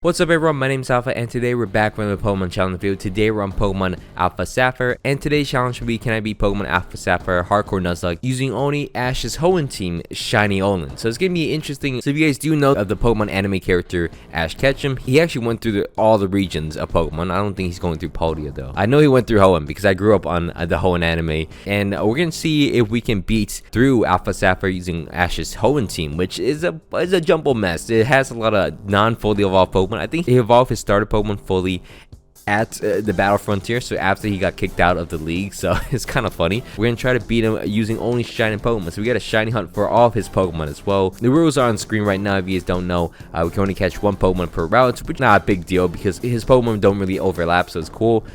What's up everyone, my name is Sapphire and today we're back with another Pokemon challenge video. Today we're on Pokemon Alpha Sapphire and today's challenge will be can I beat Pokemon Alpha Sapphire Hardcore Nuzlocke using only Ash's Hoenn team Shiny Olin. So it's gonna be interesting. So if you guys do know of the Pokemon anime character Ash Ketchum, he actually went through all the regions of Pokemon. I don't think he's going through Paldia though. I know he went through Hoenn because I grew up on the Hoenn anime, and we're gonna see if we can beat through Alpha Sapphire using Ash's Hoenn team, which is a jumbled mess. It has a lot of non-fully evolved Pokemon. I think he evolved his starter Pokemon fully at the Battle Frontier, so after he got kicked out of the league, so it's kind of funny. We're gonna try to beat him using only shiny Pokemon, so we got a shiny hunt for all of his Pokemon as well. The rules are on screen right now if you guys don't know. We can only catch one Pokemon per route, which is not a big deal because his Pokemon don't really overlap, so it's cool.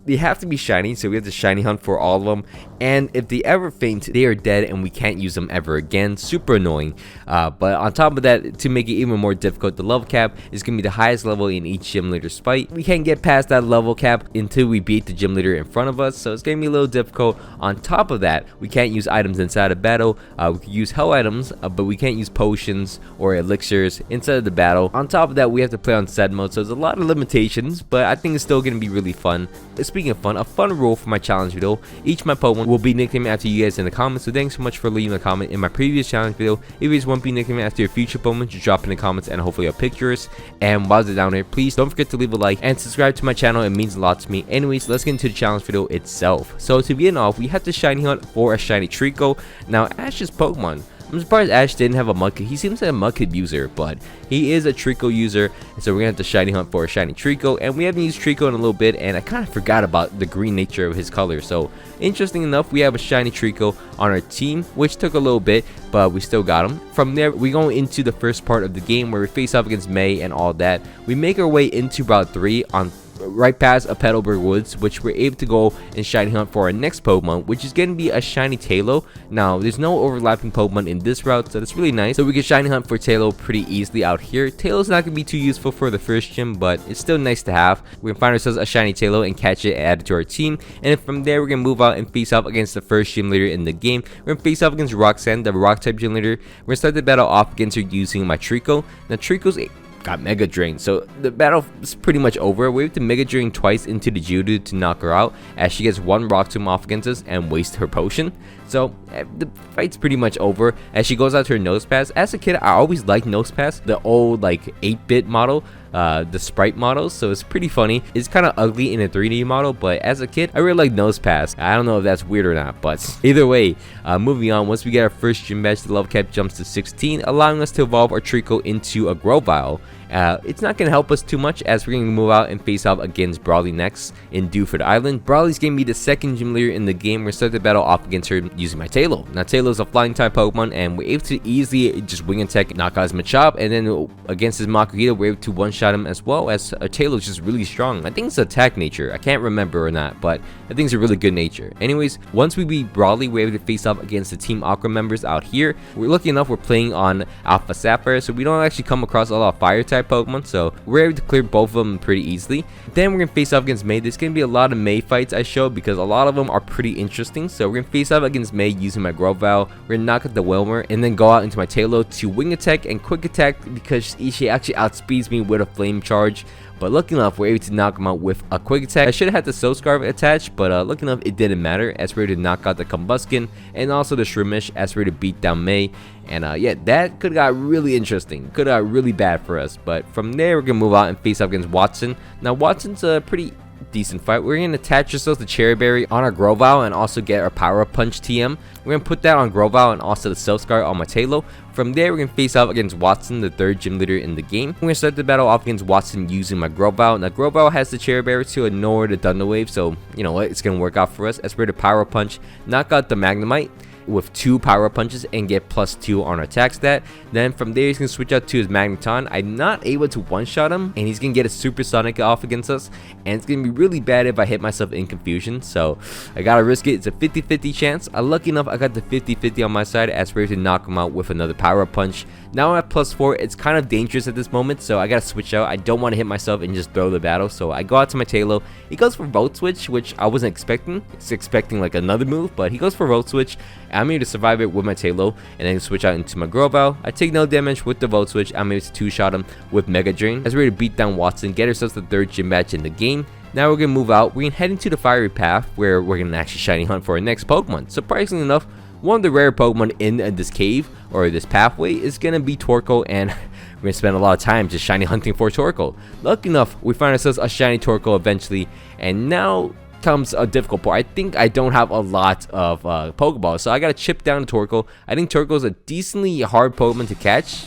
They have to be shiny, so we have to shiny hunt for all of them, and if they ever faint, they are dead and we can't use them ever again. Super annoying. But on top of that, to make it even more difficult, the level cap is going to be the highest level in each gym leader's fight. We can't get past that level cap until we beat the gym leader in front of us, so it's going to be a little difficult. On top of that, we can't use items inside a battle. We can use hell items, but we can't use potions or elixirs inside of the battle. On top of that, we have to play on set mode, so there's a lot of limitations, but I think it's still going to be really fun. Speaking of fun, a fun rule for my challenge video: each of my Pokemon will be nicknamed after you guys in the comments, so thanks so much for leaving a comment in my previous challenge video. If you guys want to be nicknamed after your future Pokemon, just drop in the comments and hopefully I'll pick yours. And while they're down there, please don't forget to leave a like and subscribe to my channel. It means a lot to me. Anyways, let's get into the challenge video itself. So to begin off, we have to shiny hunt for a shiny Trico. Now Ash's Pokemon, I'm surprised Ash didn't have a Mudkip. He seems like a Mudkip user, but he is a Trico user, and so we're gonna have to shiny hunt for a shiny Trico. And we haven't used Trico in a little bit, and I kind of forgot about the green nature of his color. So interesting enough, we have a shiny Trico on our team, which took a little bit, but we still got him. From there, we go into the first part of the game where we face off against May and all that. We make our way into Route 3 on right past a Petalburg Woods, which we're able to go and shiny hunt for our next Pokemon, which is going to be a shiny Tailo. Now there's no overlapping Pokemon in this route, so that's really nice, so we can shiny hunt for Tailo pretty easily out here. Tailo's not going to be too useful for the first gym, but it's still nice to have. We're going to find ourselves a shiny Tailo and catch it, add it to our team, and from there we're going to move out and face off against the first gym leader in the game. We're going to face off against Roxanne, the rock type gym leader. We're going to start the battle off against her using my Trico. Now Trico's got Mega Drain, so the battle is pretty much over. We have to Mega Drain twice into the Geodude to knock her out, as she gets one Rock Tomb off against us and wastes her potion. So the fight's pretty much over as she goes out to her Nosepass. As a kid, I always liked Nosepass, the old like 8-bit model, the sprite models, so it's pretty funny. It's kind of ugly in a 3D model, but as a kid I really like Nosepass. I don't know if that's weird or not, but either way, moving on, once we get our first gym badge, the level cap jumps to 16, allowing us to evolve our Trico into a Grovyle. It's not going to help us too much as we're going to move out and face off against Brawly next in Dewford Island. Brawly's going to be the second gym leader in the game. We're going to start the battle off against her using my Tailo. Now Tailo is a flying type Pokemon, and we're able to easily just wing attack, knock out his Machop, and then against his Makuhita we're able to one-shot him as well, as Tailo is just really strong. I think it's attack nature, I can't remember or not, but I think it's a really good nature. Anyways, once we beat Brawly, we're able to face off against the Team Aqua members out here. We're lucky enough we're playing on Alpha Sapphire, so we don't actually come across a lot of fire type Pokemon, so we're able to clear both of them pretty easily. Then we're gonna face off against May. There's gonna be a lot of May fights I show because a lot of them are pretty interesting. So we're gonna face off against May using my Grovyle. We're gonna knock out the Wilmer and then go out into my Tailo to wing attack and quick attack because she actually outspeeds me with a flame charge. But lucky enough, we're able to knock him out with a quick attack. I should have had the Soul Scarf attached, but lucky enough, it didn't matter as we're able to knock out the Combuskin and also the Shroomish as we're able to beat down May. And yeah, that could have got really interesting. Could have got really bad for us. But from there, we're going to move out and face up against Watson. Now, Watson's a pretty decent fight. We're going to attach ourselves to Cherry Berry on our Grovyle and also get our Power Up Punch TM. We're going to put that on Grovyle and also the Self Scar on my Tailo. From there, we're going to face off against Watson, the third gym leader in the game. We're going to start the battle off against Watson using my Grovyle. Now, Grovyle has the Cherry Berry to ignore the Thunder Wave, so you know what? It's going to work out for us as we're to Power Punch, knock out the Magnemite with 2 power punches and get +2 on our attack stat. Then from there he's gonna switch out to his Magneton. I'm not able to one-shot him, and he's gonna get a Supersonic off against us, and it's gonna be really bad if I hit myself in confusion, so I gotta risk it. It's a 50-50 chance. Lucky enough I got the 50-50 on my side as we're able to knock him out with another power punch. Now I'm at +4. It's kind of dangerous at this moment, so I gotta switch out. I don't want to hit myself and just throw the battle, so I go out to my Tailo. He goes for Volt Switch, which I wasn't expecting. It's expecting like another move, but he goes for Volt Switch I'm able to survive it with my Tailo, and then switch out into my Grovyle. I take no damage with the Volt Switch. I'm able to two-shot him with Mega Drain. As we're ready to beat down Watson, get ourselves the 3rd gym badge in the game. Now we're going to move out. We're going to head into the Fiery Path, where we're going to actually shiny hunt for our next Pokemon. Surprisingly enough, one of the rare Pokemon in this cave, or this pathway, is going to be Torkoal, and we're going to spend a lot of time just shiny hunting for Torkoal. Lucky enough, we find ourselves a shiny Torkoal eventually, and now comes a difficult part. I think I don't have a lot of Pokeballs, so I gotta chip down Torkoal. I think Torkoal is a decently hard Pokemon to catch.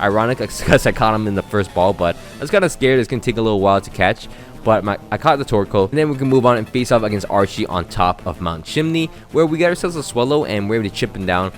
Ironic, because I caught him in the first ball, but I was kind of scared it's gonna take a little while to catch. But I caught the Torkoal, and then we can move on and face off against Archie on top of Mount Chimney, where we got ourselves a Swallow, and we're able to chip him down.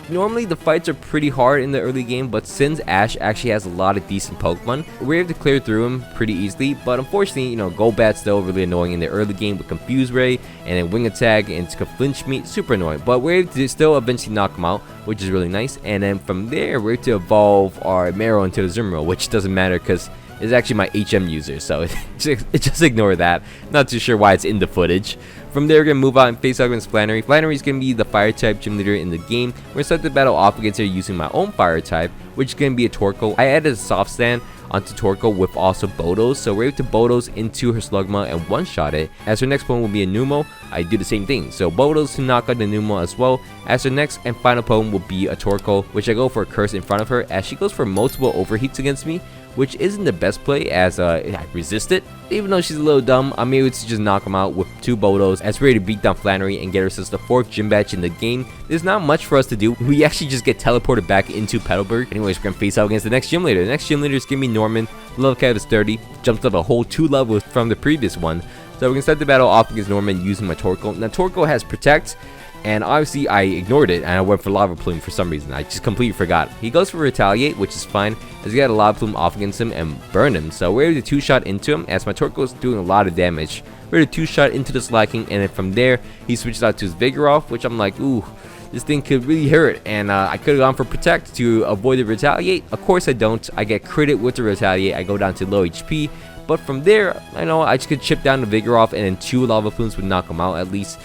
Normally the fights are pretty hard in the early game, but since Ash actually has a lot of decent Pokemon, we're able to clear through him pretty easily. But unfortunately, you know, Golbat's still really annoying in the early game with Confuse Ray, and then Wing Attack, and Flinch Me, super annoying. But we're able to still eventually knock him out, which is really nice. And then from there, we're able to evolve our Marrow into the Zumro, which doesn't matter because it's actually my HM user, so just ignore that. Not too sure why it's in the footage. From there, we're going to move out and face off against Flannery. Flannery is going to be the fire type gym leader in the game. We're going to start the battle off against her using my own fire type, which is going to be a Torkoal. I added a soft stand onto Torkoal with also Bodos, so we're able to Bodos into her Slugma and one-shot it. As her next Pokemon will be a Numel, I do the same thing, so Bodos to knock out the Numel as well. As her next and final Pokemon will be a Torkoal, which I go for a Curse in front of her, as she goes for multiple overheats against me, which isn't the best play, as I resist it. Even though she's a little dumb, I'm able to just knock him out with 2 Bodos as we're ready to beat down Flannery and get ourselves the 4th gym badge in the game. There's not much for us to do. We actually just get teleported back into Petalburg. Anyways, we're gonna face out against the next gym leader. The next gym leader is gonna be Norman. Level cap is 30, jumped up a whole 2 levels from the previous one. So we're gonna start the battle off against Norman using my Torkoal. Now Torkoal has Protect, and obviously I ignored it and I went for Lava Plume for some reason. I just completely forgot. He goes for Retaliate, which is fine, as he got a Lava Plume off against him and burned him. So we're able to 2-shot into him, as my Torkoal is doing a lot of damage. We're able to 2-shot into the Slacking, and then from there he switches out to his Vigoroth, which I'm like, ooh, this thing could really hurt, and I could have gone for Protect to avoid the Retaliate. Of course I don't. I get critted with the Retaliate. I go down to low HP, but from there, I know I just could chip down the Vigoroth, and then 2 Lava Plumes would knock him out at least.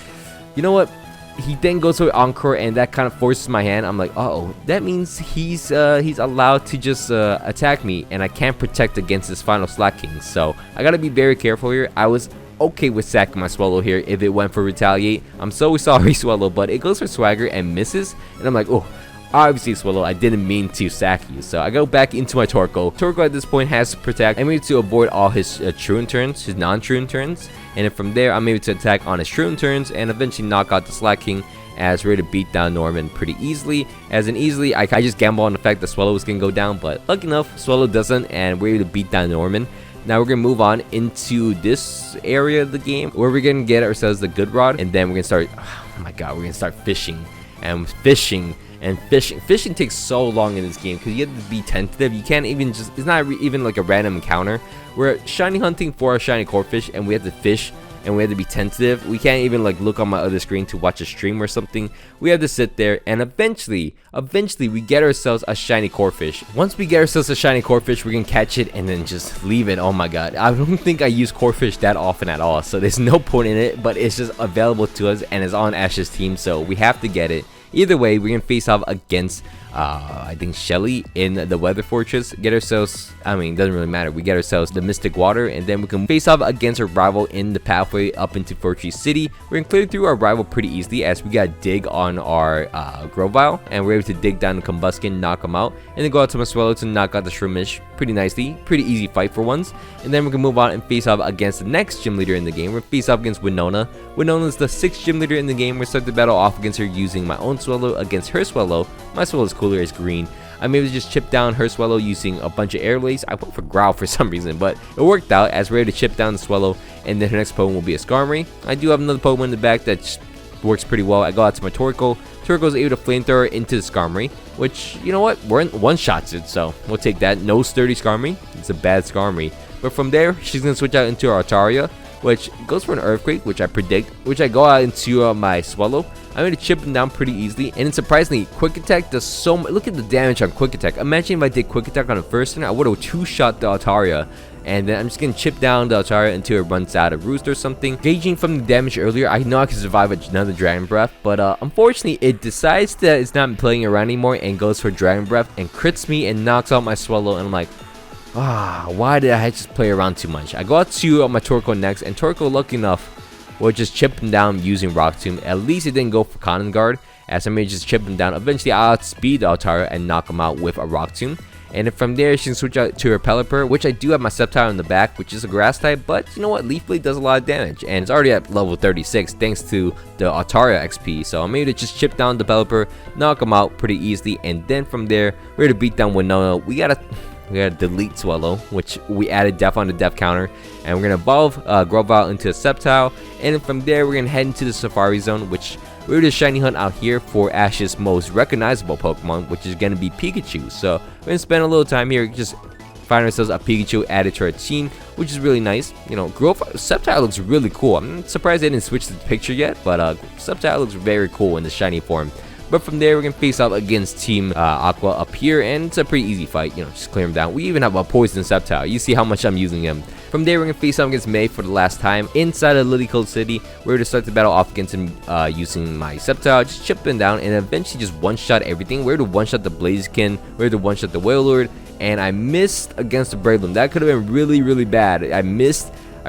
You know what? He then goes for Encore, and that kind of forces my hand. I'm like, uh-oh, that means he's allowed to just attack me, and I can't protect against his final Slacking. So I gotta be very careful here. I was okay with sacking my Swallow here if it went for Retaliate. I'm so sorry, Swallow, but it goes for Swagger and misses, and I'm like, oh, obviously Swallow, I didn't mean to sack you. So I go back into my Torkoal. Torkoal at this point has Protect. I'm able to avoid all his Truant turns, his non-Truant turns, and then from there I'm able to attack on his Truant turns and eventually knock out the Slacking, as we're to beat down Norman pretty easily. I just gamble on the fact that Swallow was gonna go down, but lucky enough Swallow doesn't, and we're able to beat down Norman. Now we're gonna move on into this area of the game where we're gonna get ourselves the Good Rod, and then we're gonna start, oh my god, we're gonna start fishing and fishing. And fishing takes so long in this game because you have to be tentative. You can't even just, it's not even like a random encounter. We're shiny hunting for a shiny Corphish, and we have to fish, and we have to be tentative. We can't even like look on my other screen to watch a stream or something. We have to sit there, and eventually we get ourselves a shiny Corphish. Once we get ourselves a shiny Corphish, we can catch it and then just leave it. Oh my god, I don't think I use Corphish that often at all, so there's no point in it, but it's just available to us and it's on Ash's team, so we have to get it. Either way, we're gonna face off against I think Shelly in the Weather Fortress. Get ourselves, I mean, it doesn't really matter. We get ourselves the Mystic Water, and then we can face off against our rival in the pathway up into Fortress City. We're gonna clear through our rival pretty easily, as we got dig on our Grovyle, and we're able to dig down the Combuskin, knock him out, and then go out to my Swallow to knock out the Shroomish pretty nicely. Pretty easy fight for once. And then we can move on and face off against the next gym leader in the game. We're gonna face off against Winona. Winona is the 6th gym leader in the game. We're start the battle off against her using my own Swallow against her Swallow. My Swallow is cooler, it's green. I'm able to just chip down her Swallow using a bunch of Air Lace. I went for Growl for some reason, but it worked out, as we're able to chip down the Swallow, and then her next Pokemon will be a Skarmory. I do have another Pokemon in the back that works pretty well. I go out to my Torkoal. Torkoal is able to Flamethrower into the Skarmory, which, you know what, we're in one-shots it, so we'll take that. No sturdy Skarmory. It's a bad Skarmory. But from there, she's going to switch out into our Altaria, which goes for an Earthquake, which I predict, which I go out into my Swallow. I'm going to chip him down pretty easily, and surprisingly, Quick Attack does so much. Look at the damage on Quick Attack. Imagine if I did Quick Attack on the first turn, I would have two-shot the Altaria, and then I'm just gonna chip down the Altaria until it runs out of roost or something. Gauging from the damage earlier, I know I can survive another Dragon Breath, but unfortunately it decides that it's not playing around anymore and goes for Dragon Breath and crits me and knocks out my Swallow, and I'm like, why did I just play around too much? I go out to my Torkoal next, and Torkoal, lucky enough, will just chip him down using Rock Tomb. At least it didn't go for Cannon Guard, as I may just chip him down. Eventually I outspeed the Altaria and knock him out with a Rock Tomb. And then from there, she can switch out to her Pelipper, which I do have my Sapphire in the back, which is a grass type, but you know what, Leaf Blade does a lot of damage, and it's already at level 36 thanks to the Altaria XP, so I'm able to just chip down the Pelipper, knock him out pretty easily, and then from there, we're going to beat down Winona. We gotta delete Swallow, which we added Death on the Death counter, and we're going to evolve Grovyle into a Sceptile, and then from there, we're going to head into the Safari Zone, which we're just shiny hunt out here for Ash's most recognizable Pokemon, which is going to be Pikachu. So we're going to spend a little time here, just find ourselves a Pikachu added to our team, which is really nice. You know, Sceptile looks really cool. I'm surprised they didn't switch the picture yet, but Sceptile looks very cool in the shiny form. But from there, we're going to face off against Team Aqua up here, and it's a pretty easy fight, you know, just clear him down. We even have a Poison Sceptile. You see how much I'm using him. From there, we're going to face off against May for the last time inside of Lily Cold City. We're going to start the battle off against him using my Sceptile, just chip him down, and eventually just one-shot everything. We're going to one-shot the Blaziken, we're going to one-shot the Wailord, and I missed against the Breloom. That could have been really, really bad. I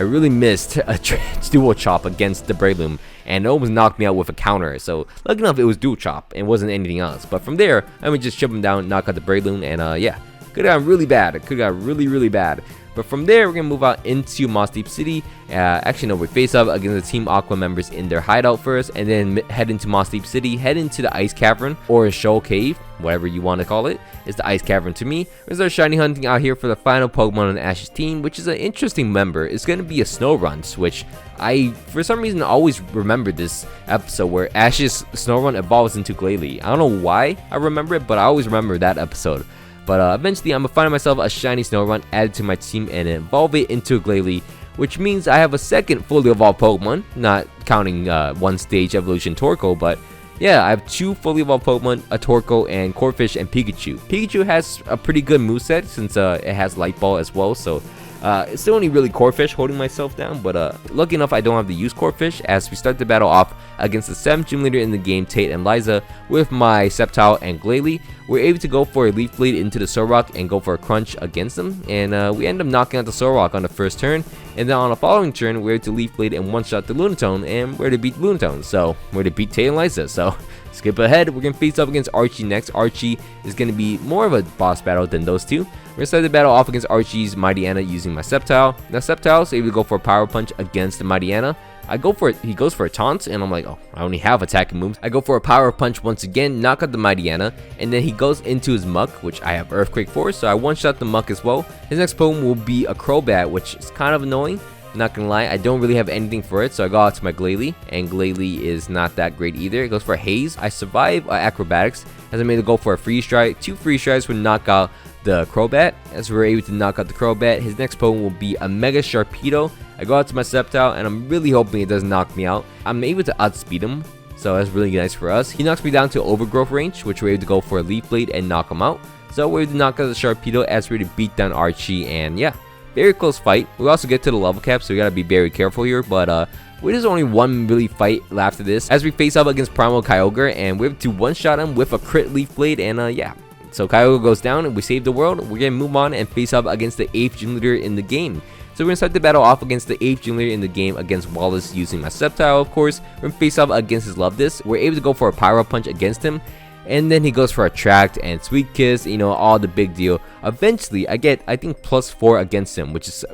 really missed a dual chop against the Breloom, and it almost knocked me out with a counter. So lucky enough it was dual chop and wasn't anything else. But from there, I would just chip him down, knock out the Breloom, and yeah, could have gotten really bad. It could have got really, really bad. But from there, we're gonna move out into Moss Deep City. Actually, no, we face up against the Team Aqua members in their hideout first, and then head into Moss Deep City, head into the Ice Cavern, or Shoal Cave, whatever you want to call it. It's the Ice Cavern to me. We're gonna start shiny hunting out here for the final Pokemon on Ash's team, which is an interesting member. It's gonna be a Snorunt, which I, for some reason, always remember this episode where Ash's Snorunt evolves into Glalie. I don't know why I remember it, but I always remember that episode. But eventually, I'm going to find myself a shiny Snorunt added to my team and evolve it into a Glalie, which means I have a second fully evolved Pokemon, not counting one stage evolution Torkoal, but yeah, I have two fully evolved Pokemon, a Torkoal and Corphish and Pikachu. Pikachu has a pretty good moveset since it has Light Ball as well, so it's still only really Corphish holding myself down, but lucky enough I don't have to use Corphish as we start the battle off against the 7th gym leader in the game, Tate and Liza, with my Sceptile and Glalie. We're able to go for a Leaf Blade into the Solrock and go for a Crunch against them, and we end up knocking out the Solrock on the first turn, and then on the following turn we're able to Leaf Blade and one-shot the Lunatone, and we're to beat Lunatone, so we're to beat Tate and Liza, so skip ahead, we're going to face up against Archie next. Archie is going to be more of a boss battle than those two. We're going to start the battle off against Archie's Mightyena using my Sceptile. Now Sceptile is able to go for a Power Punch against the Mightyena. I go for it, he goes for a taunt, and I'm like, oh, I only have attacking moves. I go for a Power Punch once again, knock out the Mightyena, and then he goes into his Muck, which I have Earthquake for, so I one-shot the Muck as well. His next Pokemon will be a Crobat, which is kind of annoying. Not gonna lie, I don't really have anything for it, so I go out to my Glalie, and Glalie is not that great either. It goes for a Haze. I survive Acrobatics, as I'm able to go for a Freeze Dry. 2 Freeze Dries would knock out the Crobat. As we're able to knock out the Crobat, his next Pokemon will be a Mega Sharpedo. I go out to my Sceptile, and I'm really hoping it doesn't knock me out. I'm able to outspeed him, so that's really nice for us. He knocks me down to Overgrowth range, which we're able to go for a Leaf Blade and knock him out. So we're able to knock out the Sharpedo as we're able to beat down Archie, and yeah, very close fight. We also get to the level cap, so we gotta be very careful here, but there's only one really fight after this as we face up against Primal Kyogre, and we have to one-shot him with a crit Leaf Blade, and yeah. So Kyogre goes down, and we save the world. We're gonna move on and face up against the 8th gym leader in the game. So we're gonna start the battle off against the 8th gym leader in the game against Wallace using my Sceptile, of course. We're gonna face up against his Lovedis. We're able to go for a Pyro Punch against him, and then he goes for Attract and Sweet Kiss, you know, all the big deal. Eventually, I get, I think, +4 against him, which is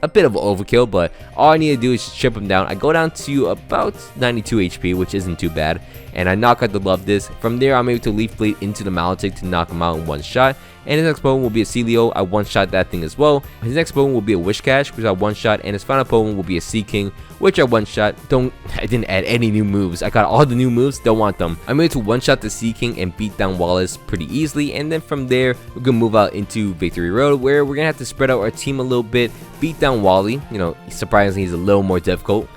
a bit of overkill, but all I need to do is just chip him down. I go down to about 92 HP, which isn't too bad, and I knock out the Lovedis. From there, I'm able to Leaf Blade into the Maledict to knock him out in one shot. And his next Pokemon will be a Celio. I one-shot that thing as well. His next Pokemon will be a Wishcash, which I one-shot, and his final Pokemon will be a Seaking, which I one-shot. I didn't add any new moves. I got all the new moves, don't want them. I'm able to one-shot the Seaking and beat down Wallace pretty easily, and then from there, we're gonna move out into Victory Road, where we're gonna have to spread out our team a little bit, beat down Wally. You know, surprisingly, he's a little more difficult.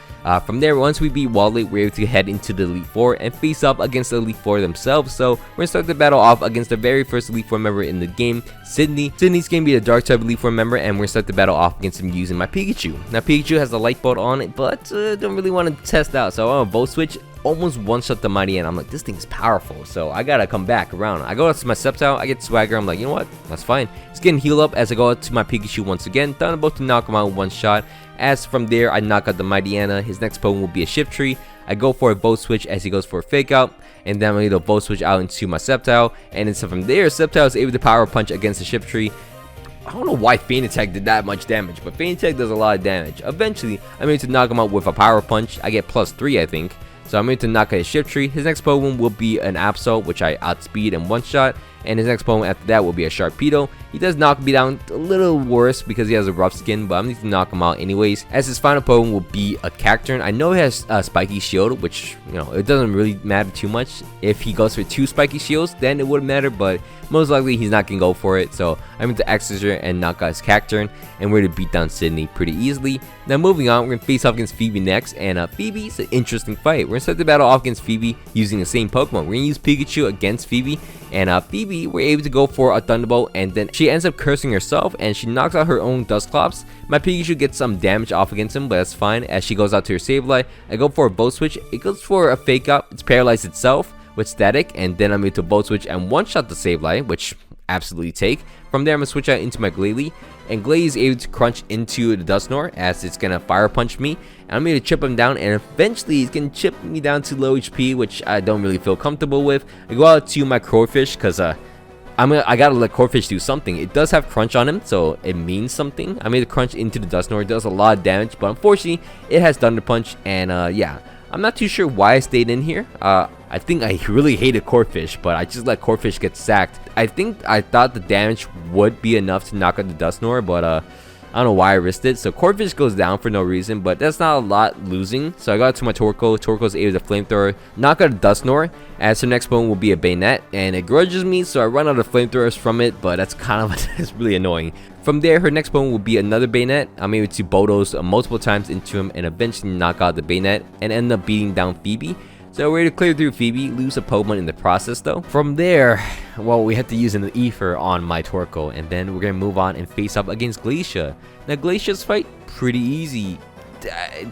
From there, once we beat Wally, we're able to head into the Elite Four and face up against the Elite Four themselves. So we're gonna start the battle off against the very first Elite Four member in the game, Sydney. Sydney's gonna be the Dark type Elite Four member, and we're gonna start the battle off against him using my Pikachu. Now Pikachu has a light bolt on it, but don't really want to test out, so I'm gonna Volt Switch. Almost one-shot the Mighty, and I'm like, this thing's powerful, so I gotta come back around. I go out to my Sceptile, I get Swagger, I'm like, you know what, that's fine. It's getting healed up as I go out to my Pikachu once again. Thunderbolt to knock him out one shot. As from there, I knock out the Mightyena. His next Pokemon will be a Shift Tree. I go for a Volt Switch as he goes for a Fake Out, and then I'm able to Volt Switch out into my Sceptile, and then so from there, Sceptile is able to Power Punch against the Shift Tree. I don't know why Feint Attack did that much damage, but Feint Attack does a lot of damage. Eventually, I'm able to knock him out with a Power Punch. I get +3, I think. So I'm able to knock out his Shift Tree. His next Pokemon will be an Absol, which I outspeed in one shot. And his next Pokemon after that will be a Sharpedo. He does knock me down a little worse because he has a rough skin, but I'm going to knock him out anyways. As his final Pokemon will be a Cacturn. I know he has a Spiky Shield, which, you know, it doesn't really matter too much. If he goes for 2 Spiky Shields, then it would matter, but most likely he's not going to go for it. So I'm going to X-Scissor and knock out his Cacturn, and we're going to beat down Sydney pretty easily. Now moving on, we're going to face off against Phoebe next, and Phoebe's an interesting fight. We're going to start the battle off against Phoebe using the same Pokemon. We're going to use Pikachu against Phoebe, and Phoebe, we're able to go for a Thunderbolt, and then she ends up cursing herself, and she knocks out her own Dusclops. My Pikachu gets some damage off against him, but that's fine. As she goes out to her Sableye, I go for a Volt Switch. It goes for a Fake Out. It's paralyzed itself with Static, and then I'm able to Volt Switch and one-shot the Sableye, which absolutely take. From there, I'm going to switch out into my Glalie, and Glalie is able to crunch into the Dusknoir as it's going to Fire Punch me. And I'm going to chip him down, and eventually he's going to chip me down to low HP, which I don't really feel comfortable with. I go out to my Corphish because I gotta let Corphish do something. It does have Crunch on him, so it means something. I made a Crunch into the Dusknoir. It does a lot of damage, but unfortunately, it has Thunder Punch, and yeah. I'm not too sure why I stayed in here. I think I really hated Corphish, but I just let Corphish get sacked. I thought the damage would be enough to knock out the Dusknoir, but I don't know why I risked it. So Corphish goes down for no reason, but that's not a lot losing. So I got to my Torkoal. Torkoal's able to Flamethrower, knock out a Dusknoir. As her next Pokemon will be a Bayonet, and it grudges me, so I run out of Flamethrowers from it, but that's kind of it's really annoying. From there, her next Pokemon will be another Bayonet. I'm able to Bulldoze multiple times into him and eventually knock out the Bayonet and end up beating down Phoebe. So we're able to clear through Phoebe, lose a Pokemon in the process though. From there, well, we had to use an Ether on my Torkoal, and then we're going to move on and face up against Glacia. Now Glacia's fight, pretty easy,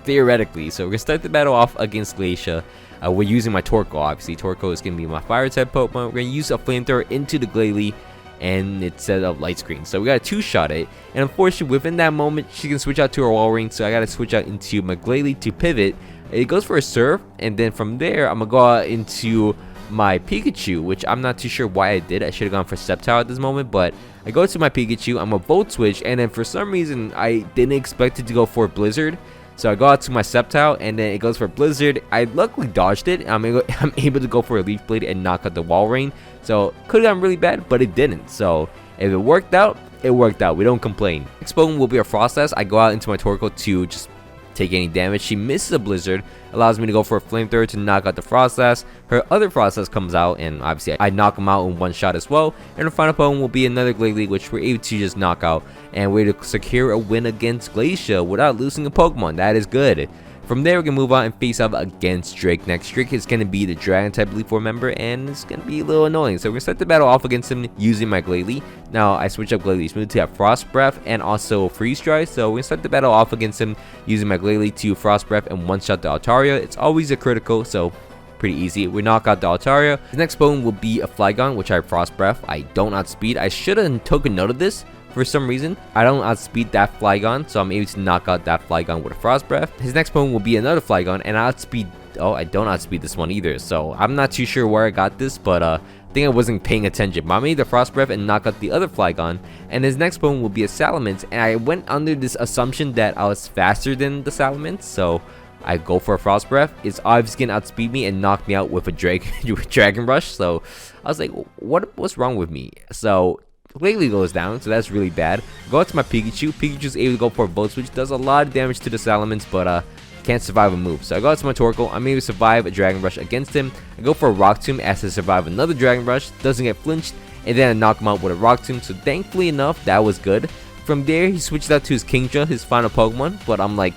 theoretically. So we're going to start the battle off against Glacia. We're using my Torkoal, obviously. Torkoal is going to be my Fire type Pokemon. We're going to use a Flamethrower into the Glalie, and it set up Light Screen. So we got to 2-shot it, and unfortunately within that moment she can switch out to her Walrein, so I got to switch out into my Glalie to pivot. It goes for a Surf, and then from there I'm gonna go out into my Pikachu, which I'm not too sure why I did. I should have gone for Sceptile at this moment, but I go to my Pikachu, I'm a Volt Switch, and then for some reason I didn't expect it to go for Blizzard. So I go out to my Sceptile, and then it goes for Blizzard. I luckily dodged it. I'm able to go for a Leaf Blade and knock out the Walrein. So could have gotten really bad, but it didn't. So if it worked out, it worked out. We don't complain. Next Pokemon will be a Frostlass. I go out into my Torkoal to just take any damage. She misses a Blizzard, allows me to go for a Flamethrower to knock out the Frostlass. Her other Frostlass comes out, and obviously I knock him out in one shot as well. And her final Pokemon will be another Glalie, which we're able to just knock out, and we're able to secure a win against Glacia without losing a Pokemon. That is good. From there, we can move on and face up against Drake next. Drake is going to be the Dragon type Elite Four member, and it's going to be a little annoying. So we're going to start the battle off against him using my Glalie. Now, I switch up Glalie Smooth to have Frost Breath and also Freeze Dry. So we're going to start the battle off against him using my Glalie to Frost Breath and one-shot the Altaria. It's always a critical, so pretty easy. We knock out the Altaria. The next Pokemon will be a Flygon, which I have Frost Breath. I don't outspeed. I should have taken note of this. For some reason, I don't outspeed that Flygon, so I'm able to knock out that Flygon with a Frost Breath. His next Pokemon will be another Flygon, and I outspeed. Oh, I don't outspeed this one either, so I'm not too sure where I got this, but I think I wasn't paying attention. But I made the Frost Breath and knock out the other Flygon, and his next Pokemon will be a Salamence, and I went under this assumption that I was faster than the Salamence, so I go for a Frost Breath. It's obviously gonna outspeed me and knock me out with a Dragon Rush, so I was like, what's wrong with me? So Glalie goes down, so that's really bad. Go out to my Pikachu. Pikachu's able to go for a Volt Switch. Does a lot of damage to the Salamence, but can't survive a move. So I go out to my Torkoal. I'm able to survive a Dragon Rush against him. I go for a Rock Tomb as to survive another Dragon Rush. Doesn't get flinched, and then I knock him out with a Rock Tomb. So thankfully enough, that was good. From there, he switched out to his Kingdra, his final Pokemon. But I'm like,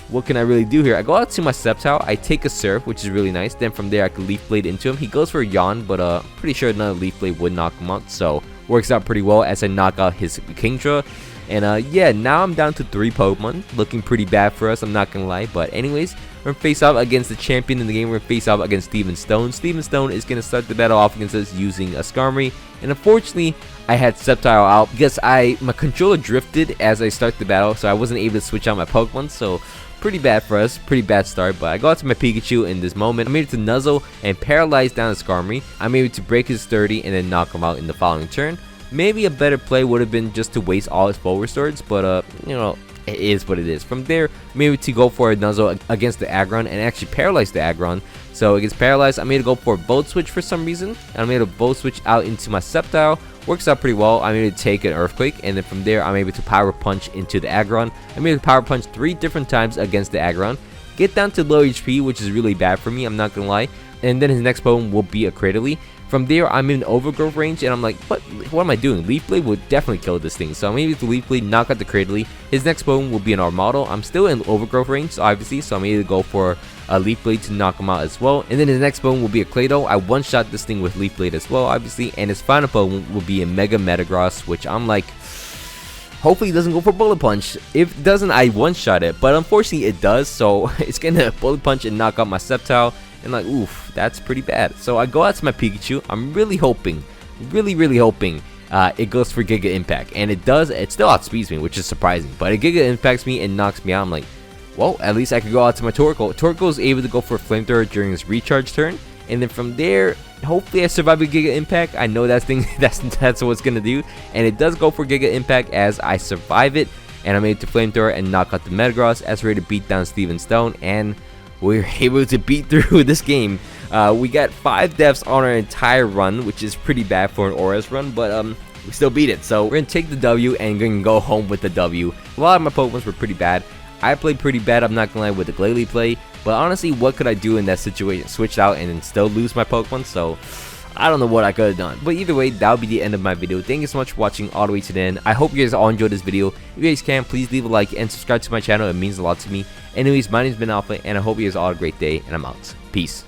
what can I really do here? I go out to my Sapphire, I take a Surf, which is really nice. Then from there, I can Leaf Blade into him. He goes for a Yawn, but pretty sure another Leaf Blade would knock him out. So works out pretty well as I knock out his Kingdra. And yeah, now I'm down to 3 Pokemon. Looking pretty bad for us, I'm not gonna lie. But anyways, we're gonna face off against the champion in the game. We're gonna face off against Steven Stone. Steven Stone is gonna start the battle off against us using a Skarmory. And unfortunately, I had Sceptile out because my controller drifted as I start the battle, so I wasn't able to switch out my Pokemon. So pretty bad for us, pretty bad start. But I got to my Pikachu in this moment. I'm able to Nuzzle and paralyze down the Skarmory. I'm able to break his 30 and then knock him out in the following turn. Maybe a better play would have been just to waste all his forward swords, but you know, it is what it is. From there, maybe to go for a Nuzzle against the Aggron and actually paralyze the Aggron. So it gets paralyzed. I'm able to go for a Volt Switch for some reason. And I'm able to Volt Switch out into my Sceptile. Works out pretty well. I'm able to take an Earthquake, and then from there, I'm able to Power Punch into the Aggron. I'm able to Power Punch 3 different times against the Aggron. Get down to low HP, which is really bad for me, I'm not gonna lie. And then his next Pokemon will be a Cradily. From there, I'm in Overgrowth range, and I'm like, what am I doing? Leaf Blade would definitely kill this thing. So I'm able to Leaf Blade, knock out the Cradily. His next Pokemon will be an Armado. I'm still in Overgrowth range, obviously, so I'm able to go for a Leaf Blade to knock him out as well. And then his next Pokemon will be a Clado. I one-shot this thing with Leaf Blade as well, obviously. And his final Pokemon will be a Mega Metagross, which I'm like, hopefully it doesn't go for Bullet Punch. If it doesn't, I one-shot it. But unfortunately, it does, so it's gonna Bullet Punch and knock out my Sceptile. And like, oof, that's pretty bad. So I go out to my Pikachu. I'm really hoping, really hoping it goes for Giga Impact. And it does. It still outspeeds me, which is surprising. But it Giga Impacts me and knocks me out. I'm like, well, at least I could go out to my Torkoal. Torkoal is able to go for a Flamethrower during his recharge turn. And then from there, hopefully I survive a Giga Impact. I know that's what it's going to do. And it does go for Giga Impact as I survive it. And I'm able to Flamethrower and knock out the Metagross as we're ready to beat down Steven Stone. And we're able to beat through this game. We got 5 deaths on our entire run, which is pretty bad for an ORAS run, but we still beat it. So we're gonna take the W and gonna go home with the W. A lot of my Pokemons were pretty bad. I played pretty bad, I'm not gonna lie, with the Glalie play, but honestly, what could I do in that situation? Switch out and then still lose my Pokemon, so I don't know what I could have done. But either way, that'll be the end of my video. Thank you so much for watching all the way to the end. I hope you guys all enjoyed this video. If you guys can, please leave a like and subscribe to my channel. It means a lot to me. Anyways, my name's been Alpha, and I hope you guys all have a great day, and I'm out. Peace.